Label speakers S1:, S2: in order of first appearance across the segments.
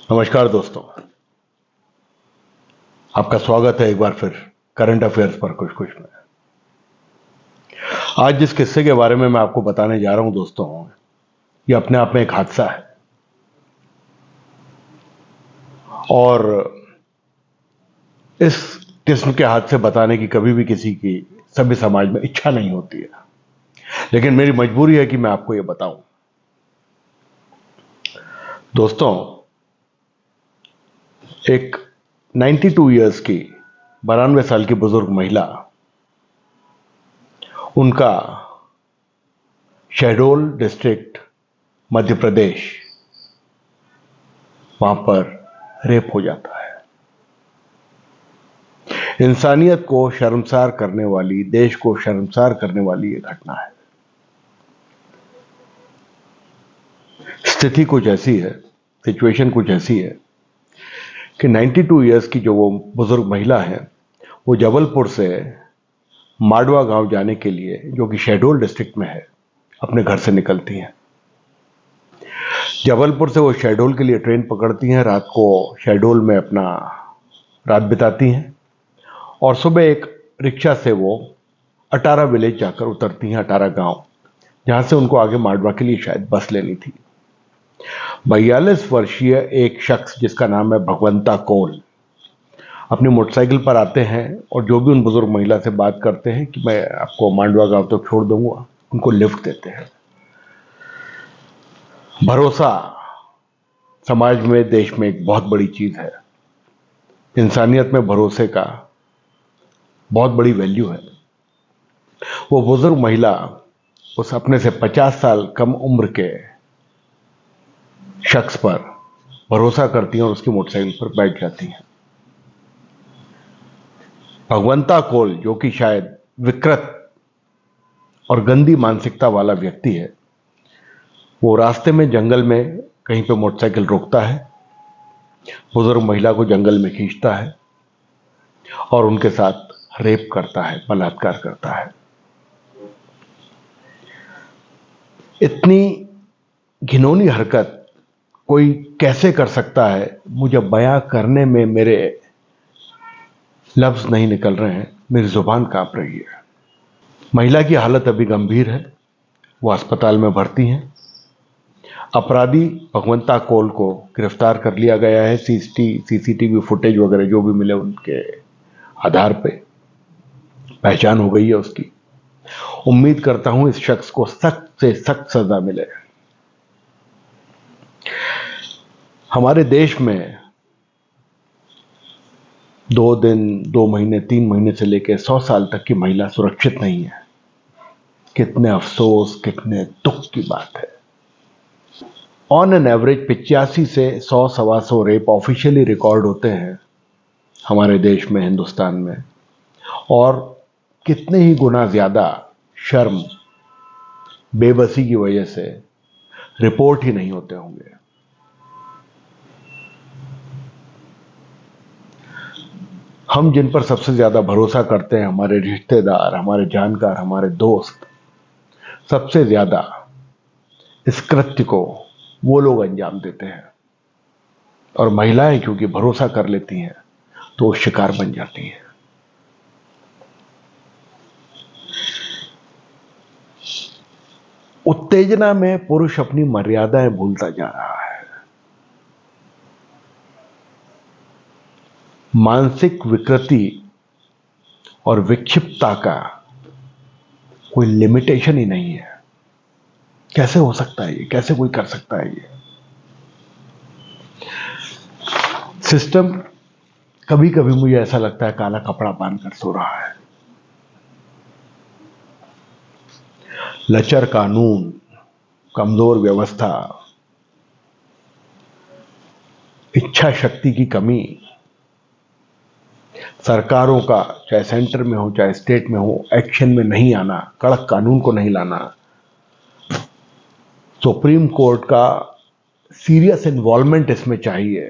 S1: नमस्कार दोस्तों, आपका स्वागत है एक बार फिर करंट अफेयर्स पर कुछ कुछ में। आज जिस किस्से के बारे में मैं आपको बताने जा रहा हूं दोस्तों, ये अपने आप में एक हादसा है और इस किस्म के हादसे बताने की कभी भी किसी की सभ्य समाज में इच्छा नहीं होती है, लेकिन मेरी मजबूरी है कि मैं आपको ये बताऊं। दोस्तों, एक 92 इयर्स की 92 साल की बुजुर्ग महिला, उनका शहडोल डिस्ट्रिक्ट मध्य प्रदेश, वहां पर रेप हो जाता है। इंसानियत को शर्मसार करने वाली, देश को शर्मसार करने वाली यह घटना है। स्थिति कुछ ऐसी है, सिचुएशन कुछ ऐसी है कि 92 इयर्स की जो वो बुजुर्ग महिला है, वो जबलपुर से माडवा गांव जाने के लिए, जो कि शहडोल डिस्ट्रिक्ट में है, अपने घर से निकलती हैं। जबलपुर से वो शहडोल के लिए ट्रेन पकड़ती हैं, रात को शहडोल में अपना रात बिताती हैं और सुबह एक रिक्शा से वो अटारा विलेज जाकर उतरती हैं, अटारा गांव, जहां से उनको आगे माडवा के लिए शायद बस लेनी थी। 42 वर्षीय एक शख्स जिसका नाम है भगवंता कोल, अपनी मोटरसाइकिल पर आते हैं और जो भी उन बुजुर्ग महिला से बात करते हैं कि मैं आपको मांडवा गांव तक छोड़ दूंगा, उनको लिफ्ट देते हैं। भरोसा समाज में, देश में एक बहुत बड़ी चीज है। इंसानियत में भरोसे का बहुत बड़ी वैल्यू है। वो बुजुर्ग महिला उस अपने से 50 साल कम उम्र के शख्स पर भरोसा करती हैं और उसकी मोटरसाइकिल पर बैठ जाती हैं। भगवंता कोल, जो कि शायद विकृत और गंदी मानसिकता वाला व्यक्ति है, वो रास्ते में जंगल में कहीं पे मोटरसाइकिल रोकता है, बुजुर्ग महिला को जंगल में खींचता है और उनके साथ रेप करता है, बलात्कार करता है। इतनी घिनौनी हरकत कोई कैसे कर सकता है, मुझे बयां करने में मेरे लफ्ज नहीं निकल रहे हैं, मेरी जुबान कांप रही है। महिला की हालत अभी गंभीर है, वो अस्पताल में भर्ती हैं। अपराधी भगवंता कोल को गिरफ्तार कर लिया गया है। सीसीटीवी फुटेज वगैरह जो भी मिले उनके आधार पे पहचान हो गई है उसकी। उम्मीद करता हूं इस शख्स को सख्त से सख्त सजा मिले। हमारे देश में 2 दिन, 2 महीने, 3 महीने से लेकर 100 साल तक की महिला सुरक्षित नहीं है। कितने अफसोस, कितने दुख की बात है। ऑन एन एवरेज 85 से 100, 125 रेप ऑफिशियली रिकॉर्ड होते हैं हमारे देश में, हिंदुस्तान में, और कितने ही गुना ज्यादा शर्म, बेबसी की वजह से रिपोर्ट ही नहीं होते होंगे। हम जिन पर सबसे ज्यादा भरोसा करते हैं, हमारे रिश्तेदार, हमारे जानकार, हमारे दोस्त, सबसे ज्यादा इस कृत्य को वो लोग अंजाम देते हैं और महिलाएं क्योंकि भरोसा कर लेती हैं तो वो शिकार बन जाती हैं। उत्तेजना में पुरुष अपनी मर्यादाएं भूलता जा रहा है। मानसिक विकृति और विक्षिप्तता का कोई लिमिटेशन ही नहीं है। कैसे हो सकता है ये? कैसे कोई कर सकता है ये? सिस्टम कभी कभी मुझे ऐसा लगता है काला कपड़ा बांधकर सो रहा है। लचर कानून, कमजोर व्यवस्था, इच्छा शक्ति की कमी, सरकारों का चाहे सेंटर में हो चाहे स्टेट में हो, एक्शन में नहीं आना, कड़क कानून को नहीं लाना, सुप्रीम कोर्ट का सीरियस इन्वॉल्वमेंट इसमें चाहिए।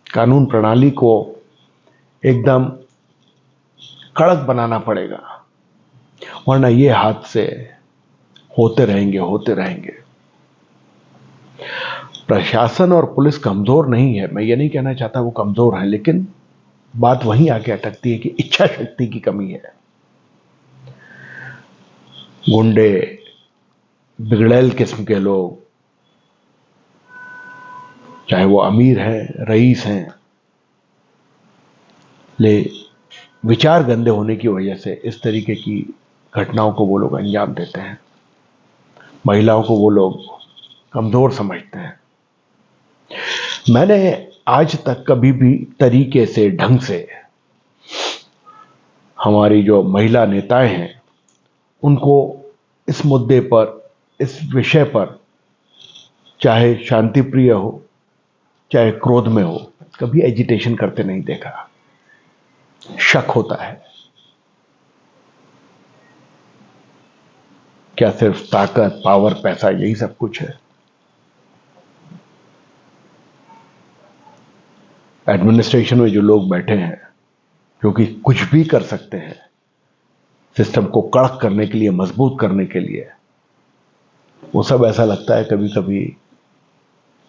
S1: कानून प्रणाली को एकदम कड़क बनाना पड़ेगा, वरना ये हादसे होते रहेंगे। प्रशासन और पुलिस कमजोर नहीं है, मैं ये नहीं कहना चाहता वो कमजोर है, लेकिन बात वहीं आके अटकती है कि इच्छा शक्ति की कमी है। गुंडे, बिगड़ैल किस्म के लोग, चाहे वो अमीर हैं, रईस हैं, ले विचार गंदे होने की वजह से इस तरीके की घटनाओं को वो लोग अंजाम देते हैं। महिलाओं को वो लोग कमजोर समझते हैं। मैंने आज तक कभी भी तरीके से, ढंग से हमारी जो महिला नेताएं हैं उनको इस मुद्दे पर, इस विषय पर, चाहे शांति प्रिय हो चाहे क्रोध में हो, कभी एजिटेशन करते नहीं देखा। शक होता है, क्या सिर्फ ताकत, पावर, पैसा यही सब कुछ है? एडमिनिस्ट्रेशन में जो लोग बैठे हैं, जो कि कुछ भी कर सकते हैं सिस्टम को कड़क करने के लिए, मजबूत करने के लिए, वो सब ऐसा लगता है कभी कभी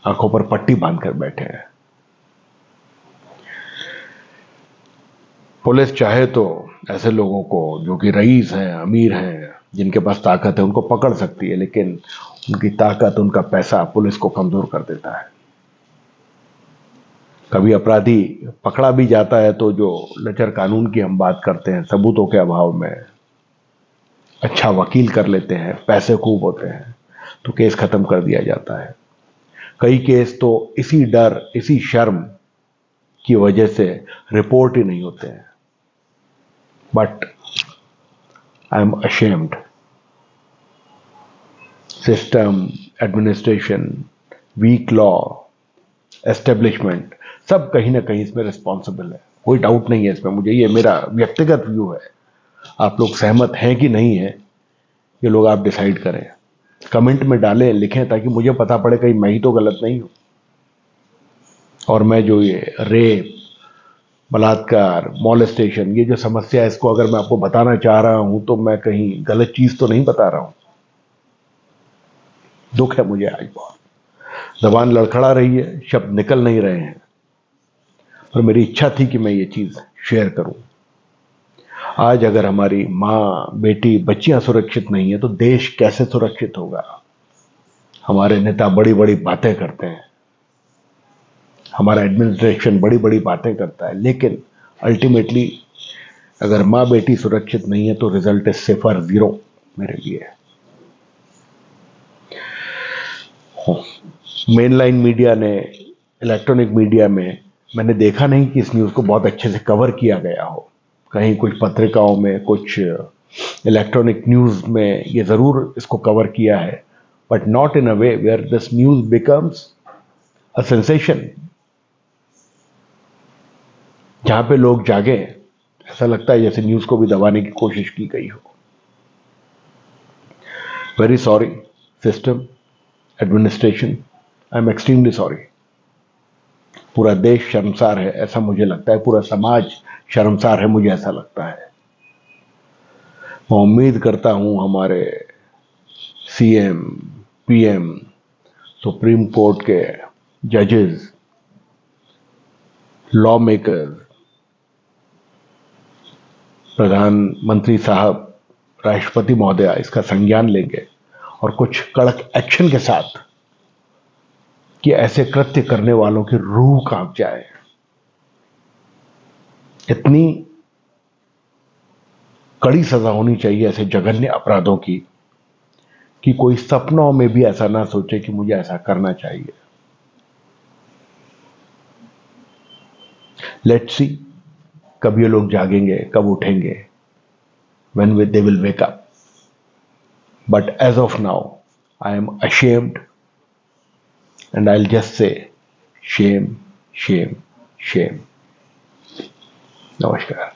S1: आंखों पर पट्टी बांधकर बैठे हैं। पुलिस चाहे तो ऐसे लोगों को जो कि रईस हैं, अमीर हैं, जिनके पास ताकत है, उनको पकड़ सकती है, लेकिन उनकी ताकत, उनका पैसा पुलिस को कमजोर कर देता है। कभी अपराधी पकड़ा भी जाता है तो जो लचर कानून की हम बात करते हैं, सबूतों के अभाव में अच्छा वकील कर लेते हैं, पैसे खूब होते हैं, तो केस खत्म कर दिया जाता है। कई केस तो इसी डर, इसी शर्म की वजह से रिपोर्ट ही नहीं होते हैं। But I am ashamed. System, administration, weak law, establishment, सब कहीं ना कहीं इसमें रिस्पॉन्सिबल है, कोई डाउट नहीं है इसमें। मुझे, ये मेरा व्यक्तिगत व्यू है। आप लोग सहमत हैं कि नहीं है, ये लोग आप डिसाइड करें, कमेंट में डालें, लिखें, ताकि मुझे पता पड़े कहीं मैं ही तो गलत नहीं हूं। और मैं जो ये रेप, बलात्कार, मॉलेस्टेशन, ये जो समस्या है, इसको अगर मैं आपको बताना चाह रहा हूं तो मैं कहीं गलत चीज तो नहीं बता रहा हूं। दुख है मुझे आज बहुत, जबान लड़खड़ा रही है, शब्द निकल नहीं रहे हैं, और मेरी इच्छा थी कि मैं ये चीज शेयर करूं। आज अगर हमारी माँ, बेटी, बच्चियां सुरक्षित नहीं है तो देश कैसे सुरक्षित होगा? हमारे नेता बड़ी बड़ी बातें करते हैं, हमारा एडमिनिस्ट्रेशन बड़ी बड़ी बातें करता है, लेकिन अल्टीमेटली अगर माँ बेटी सुरक्षित नहीं है तो रिजल्ट इज सिफर, जीरो मेरे लिए। मेनलाइन मीडिया ने, इलेक्ट्रॉनिक मीडिया में मैंने देखा नहीं कि इस न्यूज को बहुत अच्छे से कवर किया गया हो। कहीं कुछ पत्रिकाओं में, कुछ इलेक्ट्रॉनिक न्यूज में ये जरूर इसको कवर किया है, but not in a way where this news becomes a sensation, जहां पे लोग जागे। ऐसा लगता है जैसे न्यूज को भी दबाने की कोशिश की गई हो। Very sorry system, administration, I am extremely sorry. पूरा देश शर्मसार है, ऐसा मुझे लगता है, पूरा समाज शर्मसार है, मुझे ऐसा लगता है। मैं उम्मीद करता हूं हमारे सीएम, पीएम, सुप्रीम कोर्ट के जजेस, लॉ मेकर, प्रधानमंत्री साहब, राष्ट्रपति महोदया इसका संज्ञान लेंगे और कुछ कड़क एक्शन के साथ कि ऐसे कृत्य करने वालों की रूह कांप जाए। इतनी कड़ी सजा होनी चाहिए ऐसे जघन्य अपराधों की कि कोई सपनों में भी ऐसा ना सोचे कि मुझे ऐसा करना चाहिए। लेट्स सी कब ये लोग जागेंगे, कब उठेंगे, when they will wake up. But as of now, I am ashamed, and I'll just say shame, shame, shame. Namaskar.